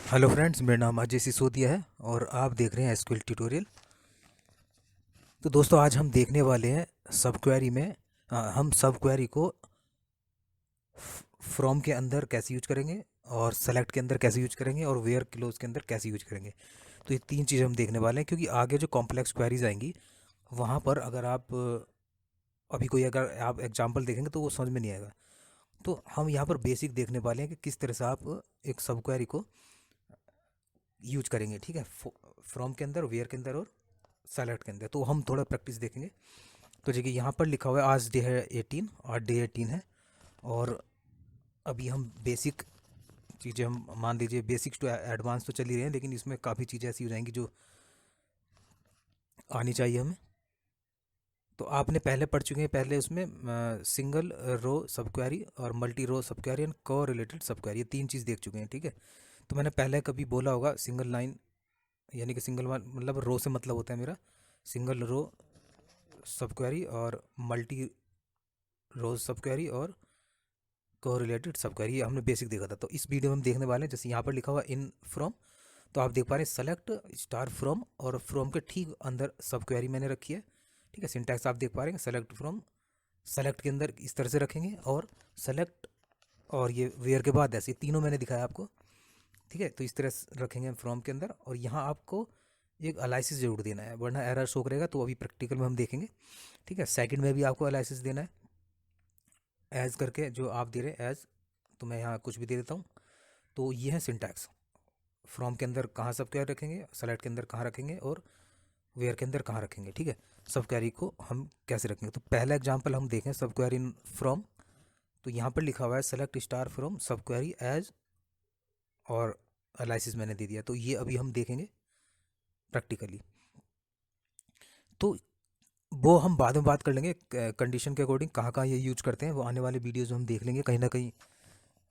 Hello friends, मेरा नाम अजय सिसोदिया है और आप देख रहे हैं एसक्यूएल ट्यूटोरियल। तो दोस्तों, आज हम देखने वाले हैं सब क्वेरी में हम सब क्वेरी को फ्रॉम के अंदर कैसे यूज करेंगे और सेलेक्ट के अंदर कैसे यूज करेंगे और वेयर क्लोज के अंदर कैसे यूज करेंगे। तो ये तीन चीज़ हम देखने वाले हैं, क्योंकि आगे जो कॉम्प्लेक्स क्वेरीज आएंगी वहाँ पर अगर आप अभी कोई अगर आप एग्जांपल देखेंगे तो वो समझ में नहीं आएगा। तो हम यहाँ पर बेसिक देखने वाले हैं कि किस तरह से आप एक सब क्वेरी को यूज करेंगे। ठीक है, फ्रॉम के अंदर, वेयर के अंदर और सेलेक्ट के अंदर। तो हम थोड़ा प्रैक्टिस देखेंगे। तो देखिए, यहाँ पर लिखा हुआ है आज डे है 18, आज डे 18 है। और अभी हम बेसिक चीज़ें, हम मान लीजिए बेसिक टू एडवांस तो चल ही रहे हैं, लेकिन इसमें काफ़ी चीज़ें ऐसी हो जाएंगी जो आनी चाहिए हमें। तो आपने पहले पढ़ चुके हैं, पहले उसमें सिंगल रो सब क्वेरी और मल्टी रो सब क्वेरी एंड को रिलेटेड सब क्वेरी, ये तीन चीज़ देख चुके हैं। ठीक है, तो मैंने पहले कभी बोला होगा सिंगल लाइन, यानी कि सिंगल मतलब रो से मतलब होता है मेरा सिंगल रो सब क्वेरी और मल्टी रो सब क्वेरी और कोरिलेटेड सब क्वेरी, ये हमने बेसिक देखा था। तो इस वीडियो में हम देखने वाले हैं, जैसे यहाँ पर लिखा हुआ इन फ्रॉम, तो आप देख पा रहे हैं सेलेक्ट स्टार फ्रॉम, और फ्रॉम के ठीक अंदर सब क्वेरी मैंने रखी है। ठीक है, सिंटैक्स आप देख पा रहे हैं, सेलेक्ट फ्रॉम, सेलेक्ट के अंदर इस तरह से रखेंगे, और सेलेक्ट और ये वेयर के बाद ऐसे तीनों मैंने दिखाया आपको। ठीक है, तो इस तरह से रखेंगे फ्रॉम के अंदर, और यहाँ आपको एक एलाइसिस जरूर देना है, वरना एरर शो करेगा। तो अभी प्रैक्टिकल में हम देखेंगे। ठीक है, सेकंड में भी आपको एलाइसिस देना है, एज करके जो आप दे रहे हैं एज, तो मैं यहाँ कुछ भी दे देता हूँ। तो ये है सिंटैक्स, फ्रॉम के अंदर कहाँ सब क्वेरी रखेंगे, सेलेक्ट के अंदर कहाँ रखेंगे और वेयर के अंदर कहाँ रखेंगे। ठीक है, सब क्वेरी को हम कैसे रखेंगे। तो पहला एग्जाम्पल हम देखें, सब क्वेरी इन फ्रॉम। तो यहाँ पर लिखा हुआ है सेलेक्ट स्टार फ्रॉम सब क्वेरी एज, और एलाइसिस मैंने दे दिया। तो ये अभी हम देखेंगे प्रैक्टिकली। तो वो हम बाद में बात कर लेंगे, कंडीशन के अकॉर्डिंग कहाँ कहाँ ये यूज करते हैं, वो आने वाले वीडियोज़ में हम देख लेंगे, कहीं ना कहीं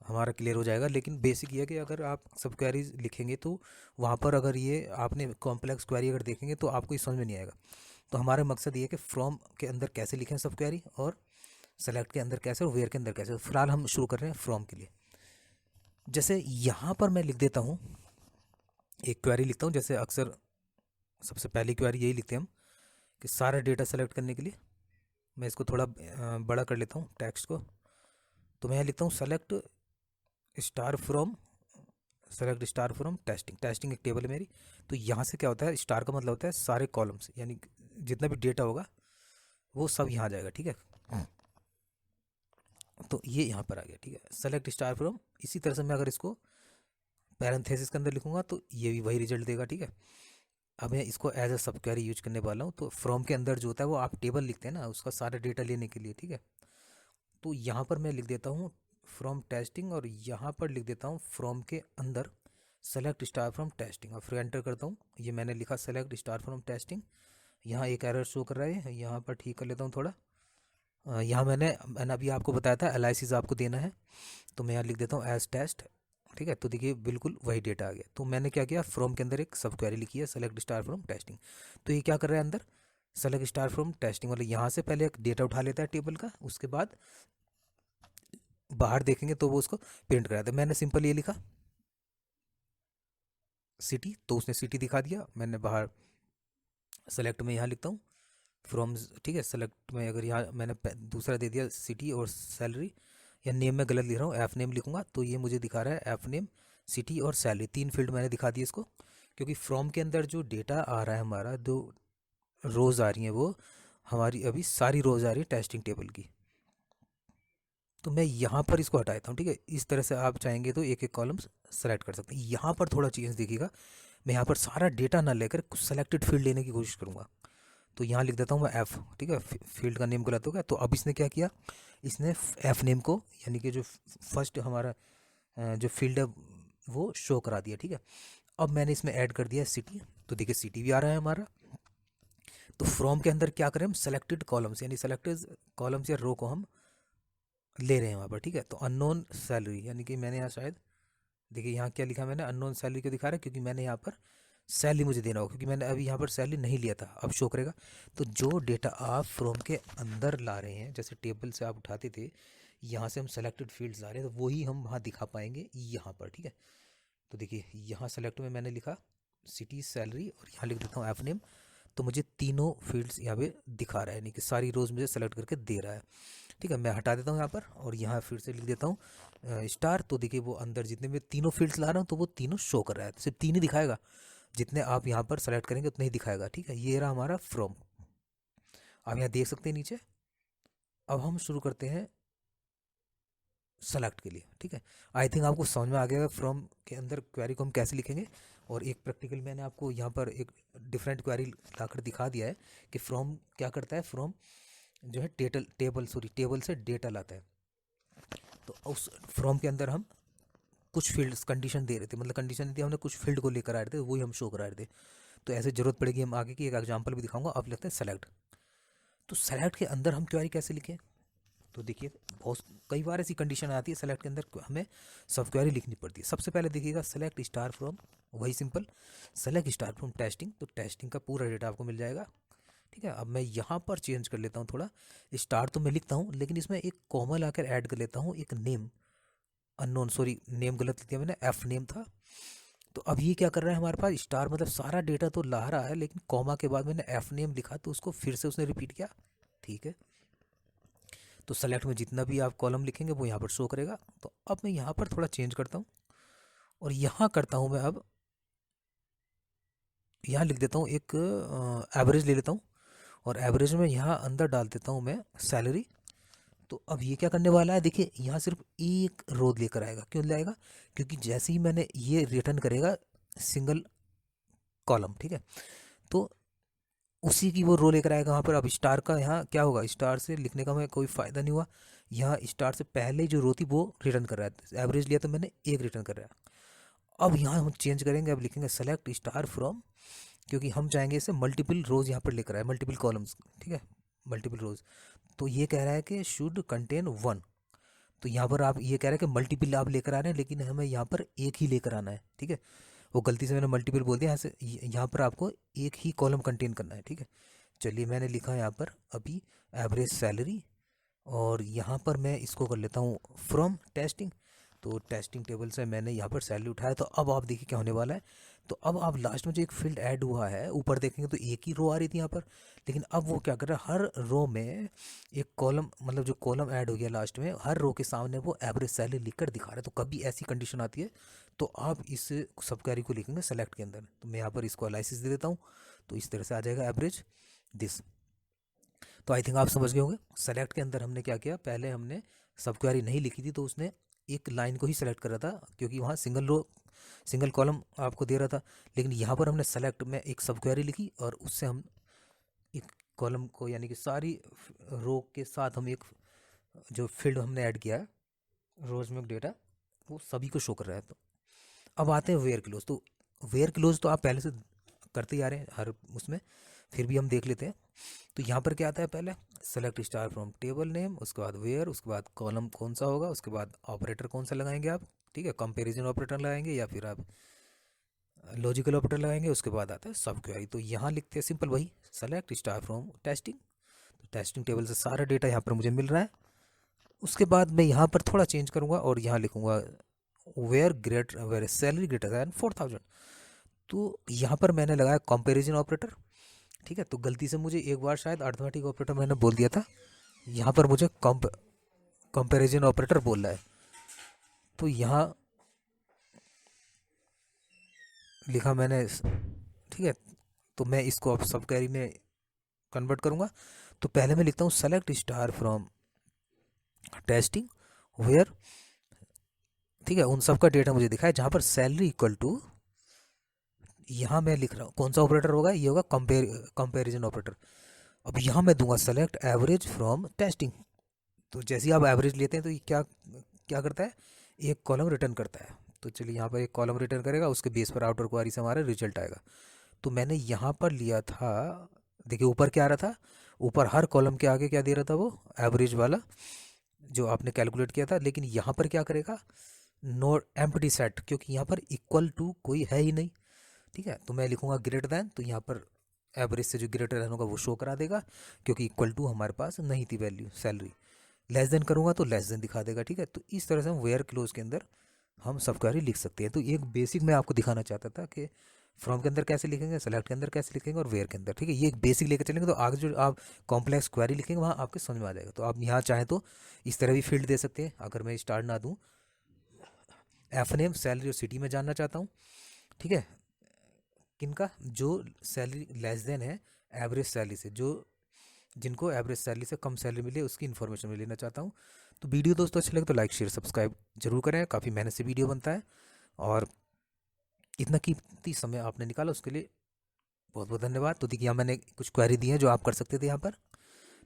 हमारा क्लियर हो जाएगा। लेकिन बेसिक ये है कि अगर आप सब क्वेरीज लिखेंगे तो वहाँ पर अगर ये आपने कॉम्प्लेक्स क्वेरी अगर देखेंगे तो आपको ये समझ में नहीं आएगा। तो हमारा मकसद ये है कि फ्रॉम के अंदर कैसे लिखें सब क्वेरी, और सेलेक्ट के अंदर कैसे, और वेयर के अंदर कैसे। तो फिलहाल हम शुरू कर रहे हैं फ्रॉम के लिए। जैसे यहाँ पर मैं लिख देता हूँ, एक क्वेरी लिखता हूँ, जैसे अक्सर सबसे पहली क्वेरी यही लिखते हैं हम, कि सारा डेटा सेलेक्ट करने के लिए। मैं इसको थोड़ा बड़ा कर लेता हूँ टेक्स्ट को। तो मैं यहाँ लिखता हूँ star from select star from testing. Testing एक टेबल है मेरी। तो यहाँ से क्या होता है, स्टार का मतलब होता है सारे कॉलम्स, यानी जितना भी डेटा होगा वो सब यहाँ आ जाएगा। ठीक है, तो ये यहाँ पर आ गया। ठीक है, सेलेक्ट स्टार फ्रॉम। इसी तरह से मैं अगर इसको पैरेंथेसिस के अंदर लिखूंगा तो ये भी वही रिजल्ट देगा। ठीक है, अब मैं इसको एज अ सब क्वेरी यूज करने वाला हूँ। तो फ्रॉम के अंदर जो होता है वो आप टेबल लिखते हैं ना, उसका सारा डेटा लेने के लिए। ठीक है, तो यहाँ पर मैं लिख देता हूँ फ्रॉम टेस्टिंग, और यहाँ पर लिख देता हूँ फ्रॉम के अंदर सेलेक्ट स्टार फ्रॉम टेस्टिंग, और फिर एंटर करता हूँ। ये मैंने लिखा सेलेक्ट स्टार फ्रॉम टेस्टिंग। यहाँ एक एरर शो कर रहा है, यहाँ पर ठीक कर लेता हूँ थोड़ा। यहाँ मैंने अभी आपको बताया था एलाइसिस आपको देना है, तो मैं यहाँ लिख देता हूँ एज टेस्ट। ठीक है, तो देखिए बिल्कुल वही डेटा आ गया। तो मैंने क्या किया, फ्रॉम के अंदर एक सब क्वेरी लिखी है सेलेक्ट स्टार फ्रॉम टेस्टिंग। तो ये क्या कर रहा है अंदर, सेलेक्ट स्टार फ्रॉम टेस्टिंग, मतलब यहाँ से पहले एक डेटा उठा लेता है टेबल का, उसके बाद बाहर देखेंगे तो वो उसको प्रिंट करा दे। मैंने सिंपल ये लिखा सिटी, तो उसने सिटी दिखा दिया। मैंने बाहर सेलेक्ट में यहाँ लिखता हूँ फ्रॉम। ठीक है, सेलेक्ट में अगर यहाँ मैंने दूसरा दे दिया सिटी और सैलरी, या नेम में गलत लिख रहा हूँ, एफ नेम लिखूंगा तो ये मुझे दिखा रहा है एफ नेम, सिटी और सैलरी, तीन फील्ड मैंने दिखा दिए इसको। क्योंकि फ्रॉम के अंदर जो डेटा आ रहा है हमारा, जो रोज़ आ रही हैं वो हमारी अभी सारी रोज़ आ रही है टेस्टिंग टेबल की। तो मैं यहाँ पर इसको हटा देता हूँ। ठीक है, इस तरह से आप चाहेंगे तो एक एक कॉलम्स सेलेक्ट कर सकते हैं। यहाँ पर थोड़ा चेंज देखिएगा, मैं यहाँ पर सारा डेटा ना लेकर कुछ सेलेक्टेड फील्ड लेने की कोशिश करूँगा। तो यहाँ लिख देता हूँ मैं एफ़। ठीक है, फील्ड का नेम गलत हो गया। तो अब इसने क्या किया, इसने एफ़ नेम को, यानी कि जो फर्स्ट हमारा जो फील्ड है वो शो करा दिया। ठीक है, अब मैंने इसमें ऐड कर दिया सिटी। तो देखिए सिटी भी आ रहा है हमारा। तो फ्रॉम के अंदर क्या करें हम, सेलेक्टेड कॉलम्स, यानी सेलेक्टेड कॉलम्स या रो को हम ले रहे हैं वहाँ पर। ठीक है, तो अननोन सैलरी, यानी कि मैंने यहाँ शायद, देखिए यहाँ क्या लिखा मैंने, अननोन सैलरी क्यों दिखा रहा है, क्योंकि मैंने यहाँ पर सैलरी मुझे देना होगा, क्योंकि मैंने अभी यहाँ पर सैलरी नहीं लिया था, अब शो करेगा। तो जो डेटा आप फ्रॉम के अंदर ला रहे हैं, जैसे टेबल से आप उठाते थे, यहाँ से हम सेलेक्टेड फील्ड्स ला रहे हैं, तो वही हम वहाँ दिखा पाएंगे यहाँ पर। ठीक है, तो देखिए यहाँ सेलेक्ट में मैंने लिखा सिटी सैलरी और यहाँ लिख देता हूँ एफ नेम। तो मुझे तीनों फील्ड्स यहाँ पे दिखा रहा है, यानी कि सारी रोज़ मुझे सेलेक्ट करके दे रहा है। ठीक है, मैं हटा देता हूँ यहाँ पर और यहाँ फिर से लिख देता हूँ स्टार। तो देखिए वो अंदर जितने मैं तीनों फील्ड्स ला रहा हूँ तो वो तीनों शो कर रहा है, सिर्फ तीन ही दिखाएगा, जितने आप यहाँ पर सेलेक्ट करेंगे उतने ही दिखाएगा। ठीक है, ये रहा हमारा फ्रॉम। आप यहाँ देख सकते हैं नीचे। अब हम शुरू करते हैं सेलेक्ट के लिए। ठीक है, आई थिंक आपको समझ में आ गया फ्रॉम के अंदर क्वेरी को हम कैसे लिखेंगे। और एक प्रैक्टिकल मैंने आपको यहाँ पर एक डिफरेंट क्वेरी लाकर दिखा दिया है कि फ्रॉम क्या करता है। फ्रॉम जो है टेबल से डेटा लाता है। तो उस फ्रॉम के अंदर हम कुछ फील्ड्स कंडीशन दे रहे थे, मतलब कंडीशन थी, हमने कुछ फील्ड को लेकर आ रहे थे, वही हम शो करा रहे थे। तो ऐसे जरूरत पड़ेगी हम आगे की एक एग्जांपल भी दिखाऊंगा। अब लेते हैं सेलेक्ट। तो सेलेक्ट के अंदर हम क्वेरी कैसे लिखें। तो देखिए बहुत कई बार ऐसी कंडीशन आती है सेलेक्ट के अंदर हमें सब क्वेरी लिखनी पड़ती है। सबसे पहले देखिएगा सेलेक्ट स्टार फ्रॉम, वही simple select star from testing. तो टेस्टिंग का पूरा डेटा आपको मिल जाएगा। ठीक है, अब मैं यहाँ पर चेंज कर लेता हूँ थोड़ा। स्टार तो मैं लिखता हूँ लेकिन इसमें एक कॉमा लाकर ऐड कर लेता हूँ, एक नेम अननोन, सॉरी नेम गलत लिख दिया मैंने, एफ नेम था। तो अब ये क्या कर रहा है हमारे पास स्टार मतलब सारा डेटा तो ला रहा है, लेकिन कॉमा के बाद मैंने एफ नेम लिखा तो उसको फिर से उसने रिपीट किया। ठीक है, तो सेलेक्ट में जितना भी आप कॉलम लिखेंगे वो यहाँ पर शो करेगा। तो अब मैं यहाँ पर थोड़ा चेंज करता हूँ और यहाँ करता हूँ मैं, अब यहाँ लिख देता हूँ एक एवरेज ले लेता हूँ और एवरेज में यहाँ अंदर डाल देता हूँ मैं सैलरी। तो अब ये क्या करने वाला है, देखिए यहाँ सिर्फ एक रो लेकर आएगा। क्यों लाएगा, क्योंकि जैसे ही मैंने ये रिटर्न करेगा सिंगल कॉलम। ठीक है, तो उसी की वो रो लेकर आएगा वहाँ पर। अब स्टार का यहाँ क्या होगा, स्टार से लिखने का हमें कोई फ़ायदा नहीं हुआ। यहाँ स्टार से पहले जो रो थी वो रिटर्न कर रहा है, एवरेज लिया तो मैंने एक रिटर्न कर रहा है। अब यहाँ हम चेंज करेंगे, अब लिखेंगे सेलेक्ट स्टार फ्रॉम, क्योंकि हम चाहेंगे इसे मल्टीपल रोज़ यहाँ पर लेकर आए, मल्टीपल कॉलम्स। ठीक है, मल्टीपल रोज़। तो ये कह रहा है कि शुड कंटेन वन। तो यहाँ पर आप ये कह रहे हैं कि मल्टीपल आप लेकर आ रहे हैं, लेकिन हमें यहाँ पर एक ही लेकर आना है। ठीक है, वो गलती से मैंने मल्टीपल बोल दिया, यहाँ से यहाँ पर आपको एक ही कॉलम कंटेन करना है। ठीक है, चलिए मैंने लिखा है यहाँ पर अभी एवरेज सैलरी और यहाँ पर मैं इसको कर लेता हूँ फ्रॉम टेस्टिंग। तो टेस्टिंग टेबल से मैंने यहाँ पर सैलरी उठाया। तो अब आप देखिए क्या होने वाला है। तो अब आप लास्ट में जो एक फील्ड ऐड हुआ है ऊपर देखेंगे तो एक ही रो आ रही थी यहाँ पर, लेकिन अब वो क्या कर रहा है, हर रो में एक कॉलम, मतलब जो कॉलम ऐड हो गया लास्ट में, हर रो के सामने वो एवरेज सैलरी लिखकर दिखा रहा है। तो कभी ऐसी कंडीशन आती है तो आप इस सब क्वेरी को लिखेंगे सेलेक्ट के अंदर। तो मैं यहाँ पर इसको एनालिसिस दे देता हूँ। तो इस तरह से आ जाएगा एवरेज दिस। तो आई थिंक आप समझ गए होंगे सेलेक्ट के अंदर हमने क्या किया। पहले हमने सब क्वेरी नहीं लिखी थी तो उसने एक लाइन को ही सेलेक्ट कर रहा था, क्योंकि वहाँ सिंगल रो सिंगल कॉलम आपको दे रहा था। लेकिन यहाँ पर हमने सेलेक्ट में एक सब क्वेरी लिखी और उससे हम एक कॉलम को, यानी कि सारी रो के साथ हम एक जो फील्ड हमने ऐड किया है रोज में डेटा, वो सभी को शो कर रहा है। तो अब आते हैं वेयर क्लोज। तो वेयर क्लोज तो आप पहले से करते ही आ रहे हैं हर उसमें, फिर भी हम देख लेते हैं। तो यहाँ पर क्या आता है, पहले select star from table name, उसके बाद वेयर, उसके बाद कॉलम कौन सा होगा, उसके बाद ऑपरेटर कौन सा लगाएंगे आप। ठीक है, कंपैरिजन ऑपरेटर लगाएंगे या फिर आप लॉजिकल ऑपरेटर लगाएंगे। उसके बाद आता है सब क्वेरी। तो यहाँ लिखते हैं सिंपल वही सेलेक्ट स्टार फ्रॉम टेस्टिंग। तो टेस्टिंग टेबल से सारा डेटा यहाँ पर मुझे मिल रहा है। उसके बाद मैं यहाँ पर थोड़ा चेंज करूँगा और यहाँ लिखूँगा वेयर सैलरी ग्रेटर दैन 4000। तो यहाँ पर मैंने लगाया कंपैरिजन ऑपरेटर। ठीक है, तो गलती से मुझे एक बार शायद अर्थमेटिक ऑपरेटर मैंने बोल दिया था, यहाँ पर मुझे कंपैरिजन ऑपरेटर बोल रहा है। तो यहाँ लिखा मैंने, ठीक है। तो मैं इसको अब सब क्वेरी में कन्वर्ट करूँगा। तो पहले मैं लिखता हूँ select star from testing where, ठीक है, उन सब का डेटा मुझे दिखाए जहाँ पर सैलरी इक्वल टू, यहाँ मैं लिख रहा हूँ कौन सा ऑपरेटर होगा, ये होगा कंपैरिजन ऑपरेटर। अब यहाँ मैं दूंगा सेलेक्ट एवरेज फ्रॉम टेस्टिंग। तो जैसे ही आप एवरेज लेते हैं तो ये क्या क्या करता है, एक कॉलम रिटर्न करता है। तो चलिए यहाँ पर एक कॉलम रिटर्न करेगा, उसके बेस पर आउटर क्वेरी से हमारा रिजल्ट आएगा। तो मैंने यहाँ पर लिया था, देखिए ऊपर क्या आ रहा था, ऊपर हर कॉलम के आगे क्या दे रहा था, वो एवरेज वाला जो आपने कैलकुलेट किया था। लेकिन यहाँ पर क्या करेगा, नो एम्प्टी सेट, क्योंकि यहाँ पर इक्वल टू कोई है ही नहीं। ठीक है, तो मैं लिखूँगा ग्रेटर दैन, तो यहाँ पर एवरेज से जो ग्रेटर दैन होगा वो शो करा देगा, क्योंकि इक्वल टू हमारे पास नहीं थी वैल्यू सैलरी। लेस देन करूँगा तो लेस देन दिखा देगा। ठीक है, तो इस तरह से हम वेयर क्लोज के अंदर हम सब क्वेरी लिख सकते हैं। तो एक बेसिक मैं आपको दिखाना चाहता था कि फ्रॉम के अंदर कैसे लिखेंगे, सेलेक्ट के अंदर कैसे लिखेंगे और वेयर के अंदर, ठीक है। ये एक बेसिक लेकर चलेंगे तो आगे जो आप कॉम्प्लेक्स क्वेरी लिखेंगे वहाँ आपके समझ में आ जाएगा। तो आप यहाँ चाहें तो इस तरह भी फील्ड दे सकते हैं। अगर मैं स्टार ना दूँ, एफ नेम सैलरी और सिटी में जानना चाहता हूँ, ठीक है, किनका, जो सैलरी लेस देन है एवरेज सैलरी से, जो जिनको एवरेज सैलरी से कम सैलरी मिले उसकी इन्फॉर्मेशन में लेना चाहता हूँ। तो वीडियो दोस्तों अच्छे लगे तो लाइक शेयर सब्सक्राइब जरूर करें, काफ़ी मेहनत से वीडियो बनता है। और इतना कीमती समय आपने निकाला उसके लिए बहुत बहुत धन्यवाद। तो देखिए यहाँ मैंने कुछ क्वेरी दी है जो आप कर सकते थे यहाँ पर,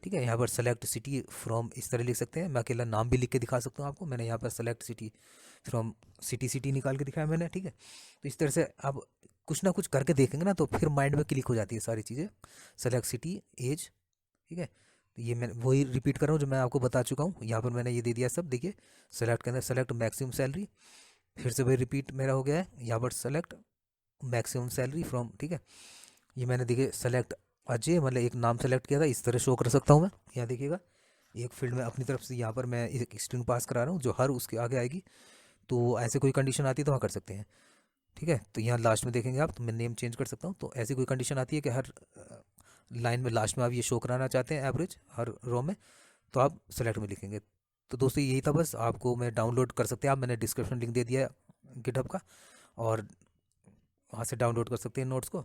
ठीक है। यहाँ पर सेलेक्ट सिटी फ्रॉम इस तरह लिख सकते हैं। मैं अकेला नाम भी लिख के दिखा सकता हूँ आपको। मैंने यहाँ पर select city from city city निकाल के दिखाया मैंने, ठीक है। तो इस तरह से आप कुछ ना कुछ करके देखेंगे ना तो फिर माइंड में क्लिक हो जाती है सारी चीज़ें। सेलेक्ट सिटी एज, ठीक है। तो ये मैं वही रिपीट कर रहा हूँ जो मैं आपको बता चुका हूँ। यहाँ पर मैंने ये दे दिया सब, देखिए सेलेक्ट के अंदर सेलेक्ट मैक्सिमम सैलरी, फिर से वही रिपीट मेरा हो गया है। यहाँ पर सेलेक्ट मैक्सिमम सैलरी फ्रॉम, ठीक है। ये मैंने देखिए सेलेक्ट अजय, मतलब एक नाम सेलेक्ट किया था, इस तरह शो कर सकता हूँ मैं। यहाँ देखिएगा एक फील्ड में अपनी तरफ से यहाँ पर मैं एक स्ट्रिंग पास करा रहा हूँ जो हर उसके आगे आएगी। तो ऐसे कोई कंडीशन आती है तो वहाँ कर सकते हैं, ठीक है। तो यहाँ लास्ट में देखेंगे आप, तो मैं नेम चेंज कर सकता हूँ। तो ऐसी कोई कंडीशन आती है कि हर लाइन में लास्ट में आप ये शो कराना चाहते हैं एवरेज हर रो में, तो आप सेलेक्ट में लिखेंगे। तो दोस्तों यही था बस, आपको मैं डाउनलोड कर सकते हैं आप, मैंने डिस्क्रिप्शन लिंक दे दिया है गिटहब का, और वहाँ से डाउनलोड कर सकते हैं नोट्स को।